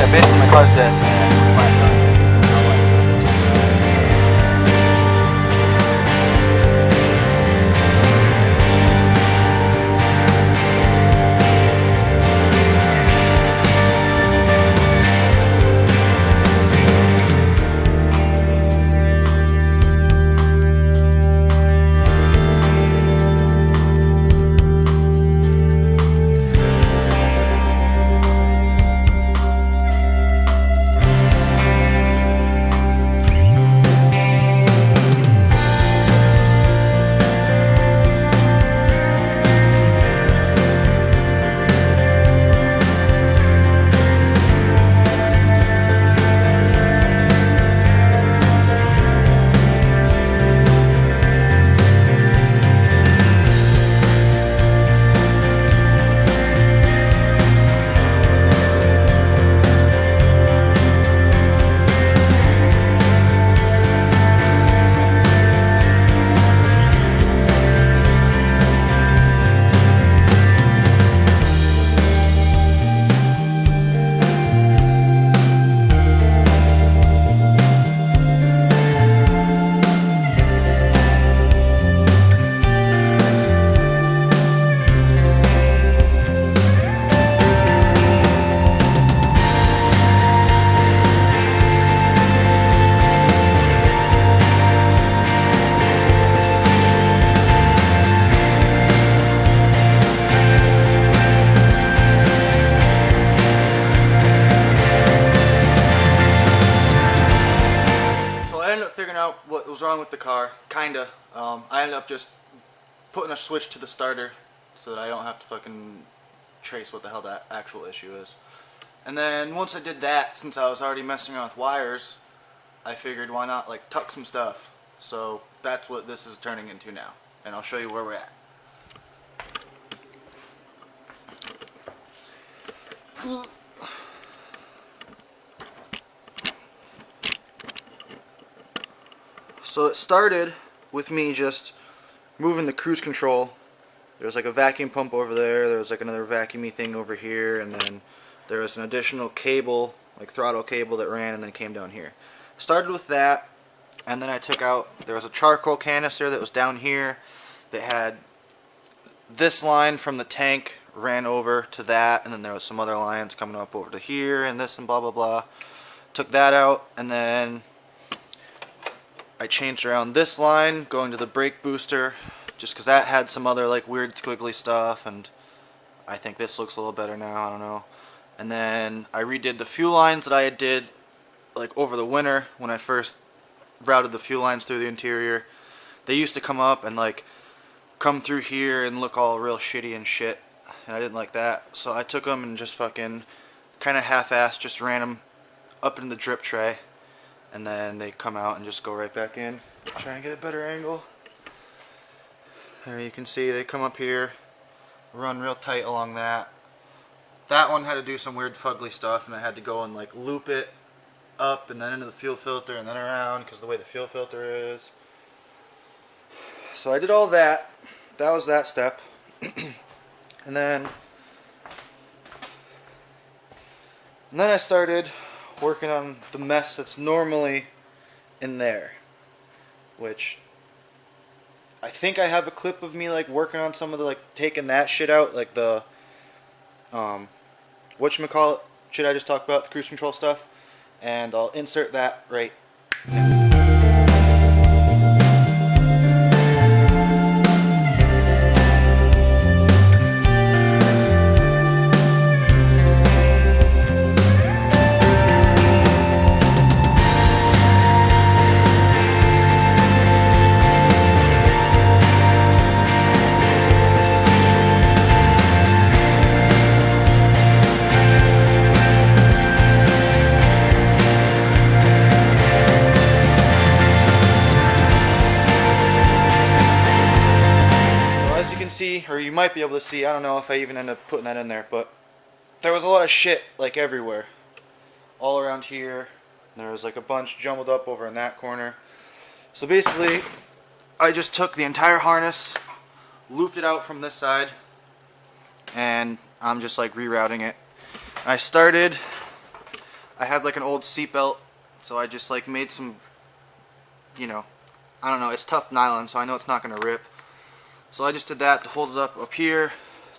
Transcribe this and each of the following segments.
Yeah, basically my car's dead. Flash on. What was wrong with the car, kinda. I ended up just putting a switch to the starter so that I don't have to fucking trace what the hell that actual issue is. And then once I did that, since I was already messing around with wires, I figured why not like tuck some stuff. So that's what this is turning into now, and I'll show you where we're at. So it started with me just moving the cruise control. There's like a vacuum pump over there, there was like another vacuumy thing over here, and then there was an additional cable, like throttle cable that ran and then came down here. Started with that, and then I took out, there was a charcoal canister that was down here that had this line from the tank ran over to that, and then there was some other lines coming up over to here and this and blah blah blah. Took that out, and then I changed around this line going to the brake booster just because that had some other like weird squiggly stuff, and I think this looks a little better now, I don't know. And then I redid the fuel lines that I did like over the winter when I first routed the fuel lines through the interior. They used to come up and like come through here and look all real shitty and shit, and I didn't like that, so I took them and just fucking kind of half-assed just ran them up in the drip tray, and then they come out and just go right back in. Try and get a better angle. There you can see they come up here, run real tight along that. That one had to do some weird fugly stuff, and I had to go and like loop it up and then into the fuel filter and then around because of the way the fuel filter is. So I did all that. That was that step. and then I started working on the mess that's normally in there, which I think I have a clip of me like working on some of the like taking that shit out, like the whatchamacallit shit I just talked about, the cruise control stuff, and I'll insert that right now. See, or you might be able to see, I don't know if I even end up putting that in there, but there was a lot of shit like everywhere, all around here. There was like a bunch jumbled up over in that corner. So basically I just took the entire harness, looped it out from this side, and I'm just like rerouting it. I started I had like an old seatbelt, so I just like made some, you know, I don't know, it's tough nylon, so I know it's not going to rip. So I just did that to hold it up here,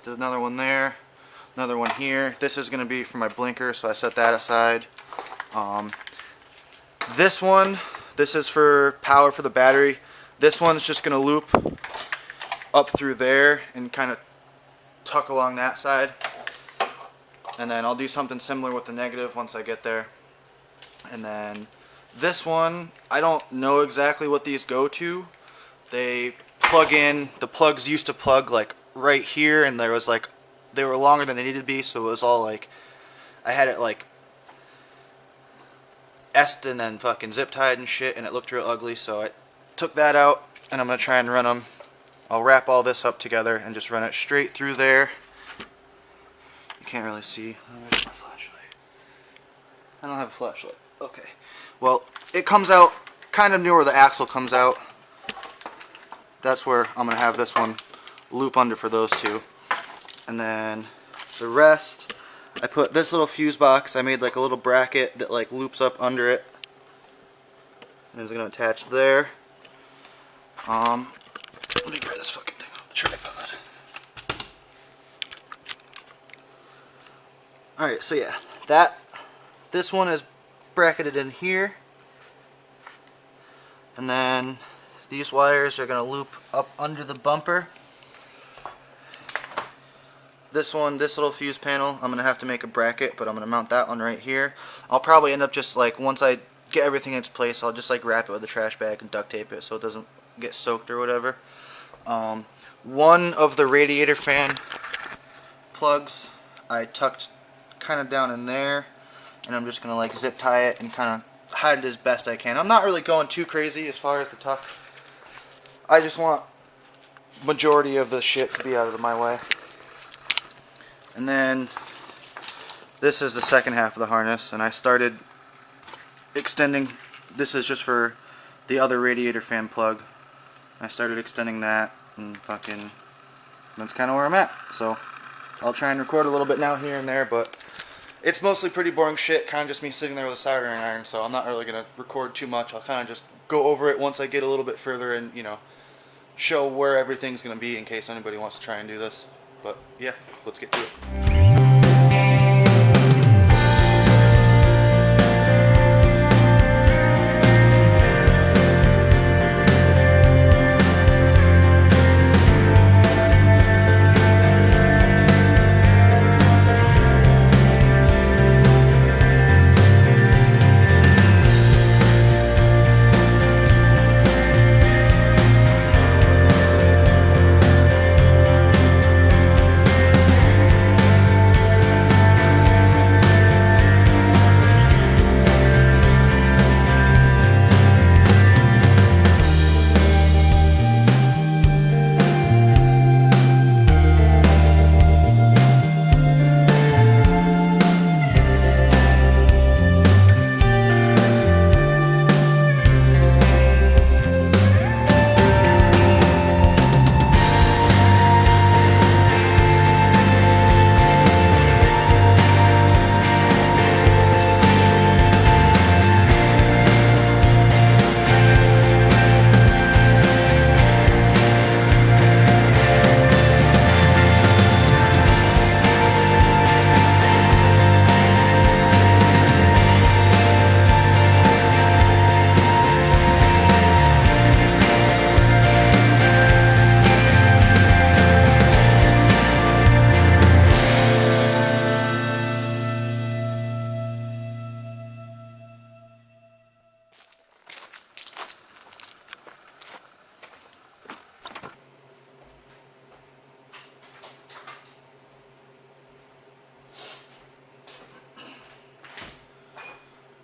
did another one there, another one here. This is going to be for my blinker, so I set that aside. This one, this is for power for the battery. This one's just going to loop up through there and kind of tuck along that side. And then I'll do something similar with the negative once I get there. And then this one, I don't know exactly what these go to. They plug in, the plugs used to plug like right here, and there was like, they were longer than they needed to be, so it was all like, I had it like S'd and then fucking zip tied and shit, and it looked real ugly, so I took that out, and I'm going to try and run them. I'll wrap all this up together and just run it straight through there. You can't really see. Where's my flashlight? I don't have a flashlight. Okay. Well, it comes out kind of near where the axle comes out. That's where I'm going to have this one loop under for those two. And then the rest, I put this little fuse box. I made like a little bracket that like loops up under it. And it's going to attach there. Let me grab this fucking thing off the tripod. Alright, so yeah, this one is bracketed in here. And then these wires are going to loop up under the bumper. This one, this little fuse panel, I'm going to have to make a bracket, but I'm going to mount that one right here. I'll probably end up just like, once I get everything in its place, I'll just like wrap it with a trash bag and duct tape it so it doesn't get soaked or whatever. One of the radiator fan plugs I tucked kind of down in there, and I'm just going to like zip tie it and kind of hide it as best I can. I'm not really going too crazy as far as the tuck. I just want majority of the shit to be out of my way. And then this is the second half of the harness, and I started extending. This is just for the other radiator fan plug. I started extending that, and fucking that's kind of where I'm at. So I'll try and record a little bit now here and there, but it's mostly pretty boring shit, kind of just me sitting there with a soldering iron, so I'm not really going to record too much. I'll kind of just go over it once I get a little bit further and, you know, show where everything's going to be in case anybody wants to try and do this. But yeah, let's get to it.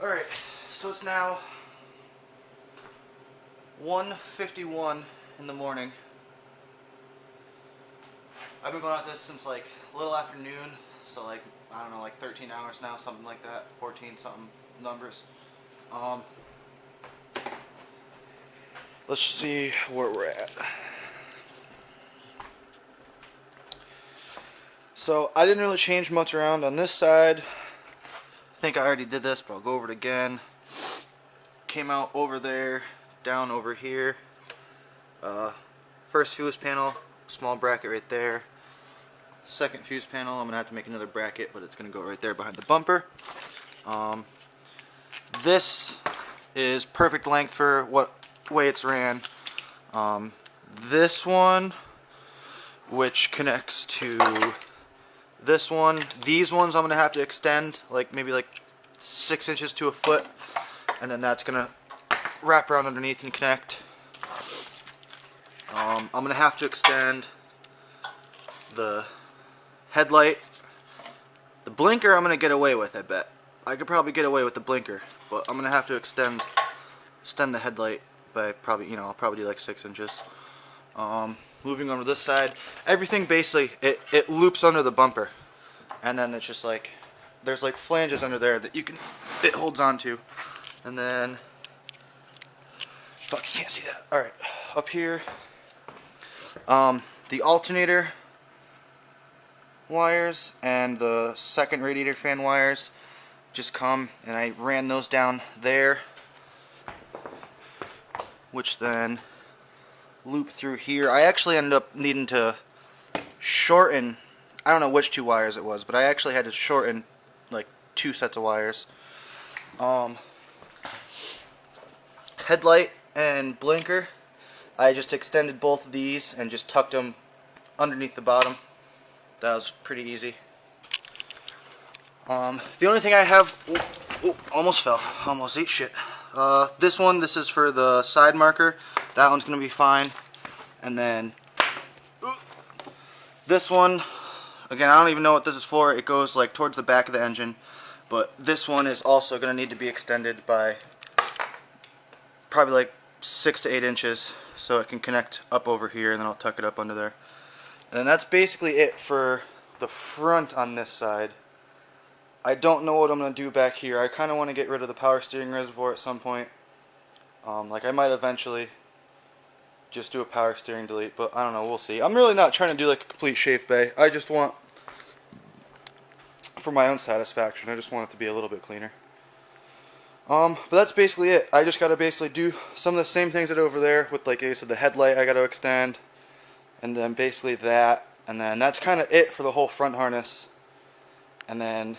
Alright, so it's now 1:51 in the morning. I've been going at this since like a little after noon, so like, I don't know, like 13 hours now, something like that, 14 something numbers. Let's see where we're at. So I didn't really change much around on this side. I think I already did this, but I'll go over it again. Came out over there, down over here. First fuse panel, small bracket right there. Second fuse panel, I'm gonna have to make another bracket, but it's gonna go right there behind the bumper. This is perfect length for what way it's ran. This one, which connects to this one, these ones I'm gonna have to extend like maybe like 6 inches to a foot, and then that's gonna wrap around underneath and connect. I'm gonna have to extend the headlight. The blinker I'm gonna get away with, I bet. I could probably get away with the blinker, but I'm gonna have to extend the headlight by probably, I'll probably do like 6 inches. Moving over to this side, everything basically it loops under the bumper, and then it's just like there's like flanges under there that it holds on to, and then fuck, you can't see that. All right, up here, the alternator wires and the second radiator fan wires just come, and I ran those down there, which then loop through here. I actually ended up needing to shorten, I don't know which 2 wires it was, but I actually had to shorten like 2 sets of wires. Headlight and blinker, I just extended both of these and just tucked them underneath the bottom. That was pretty easy. The only thing I have, almost fell, almost ate shit. This is for the side marker. That one's gonna be fine. And then this one, again, I don't even know what this is for. It goes like towards the back of the engine, but this one is also gonna need to be extended by probably like 6 to 8 inches, so it can connect up over here, and then I'll tuck it up under there. And then that's basically it for the front on this side. I don't know what I'm going to do back here. I kind of want to get rid of the power steering reservoir at some point. Like I might eventually just do a power steering delete, but I don't know, we'll see. I'm really not trying to do like a complete shave bay. I just want, for my own satisfaction, I just want it to be a little bit cleaner. But that's basically it. I just got to basically do some of the same things that over there with, like I said, the headlight I got to extend, and then basically that, and then that's kind of it for the whole front harness. And then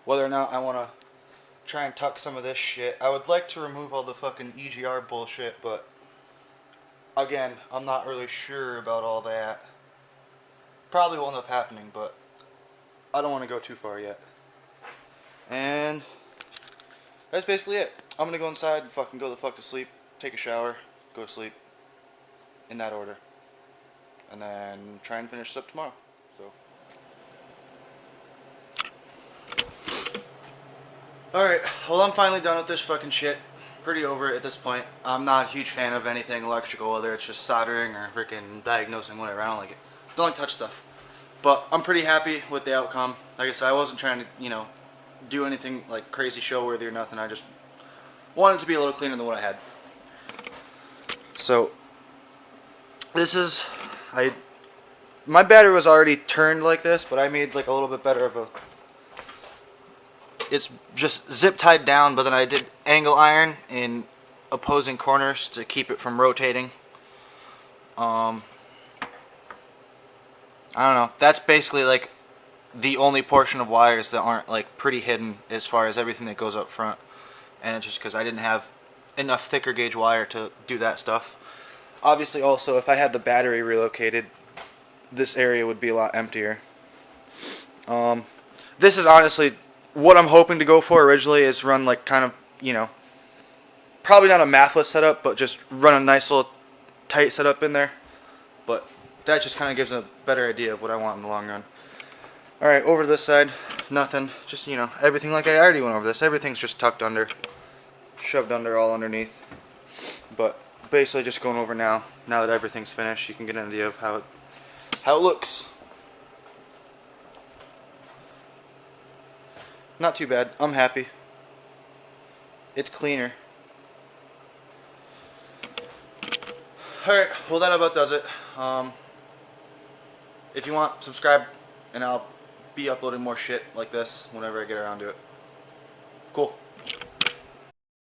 whether or not I want to try and tuck some of this shit, I would like to remove all the fucking EGR bullshit, but again, I'm not really sure about all that. Probably will end up happening, but I don't want to go too far yet. And that's basically it. I'm gonna go inside and fucking go the fuck to sleep, take a shower, go to sleep, in that order, and then try and finish this up tomorrow. So, alright, well, I'm finally done with this fucking shit. Pretty over it at this point. I'm not a huge fan of anything electrical, whether it's just soldering or freaking diagnosing, whatever. I don't like it. Don't like touch stuff. But I'm pretty happy with the outcome. Like I said, I wasn't trying to, do anything like crazy show worthy or nothing. I just wanted it to be a little cleaner than what I had. So this is, my battery was already turned like this, but I made like a little bit better of a, it's just zip tied down, but then I did angle iron in opposing corners to keep it from rotating. I don't know, that's basically like the only portion of wires that aren't like pretty hidden as far as everything that goes up front, and just because I didn't have enough thicker gauge wire to do that stuff. Obviously also, if I had the battery relocated, this area would be a lot emptier. This is honestly what I'm hoping to go for originally, is run like kind of, probably not a mathless setup, but just run a nice little tight setup in there. But that just kind of gives a better idea of what I want in the long run. Alright, over to this side, nothing. Just, everything like I already went over this. Everything's just tucked under, shoved under, all underneath. But basically just going over now that everything's finished, you can get an idea of how it looks. Not too bad. I'm happy. It's cleaner. Alright, well that about does it. If you want, subscribe, and I'll be uploading more shit like this whenever I get around to it. Cool.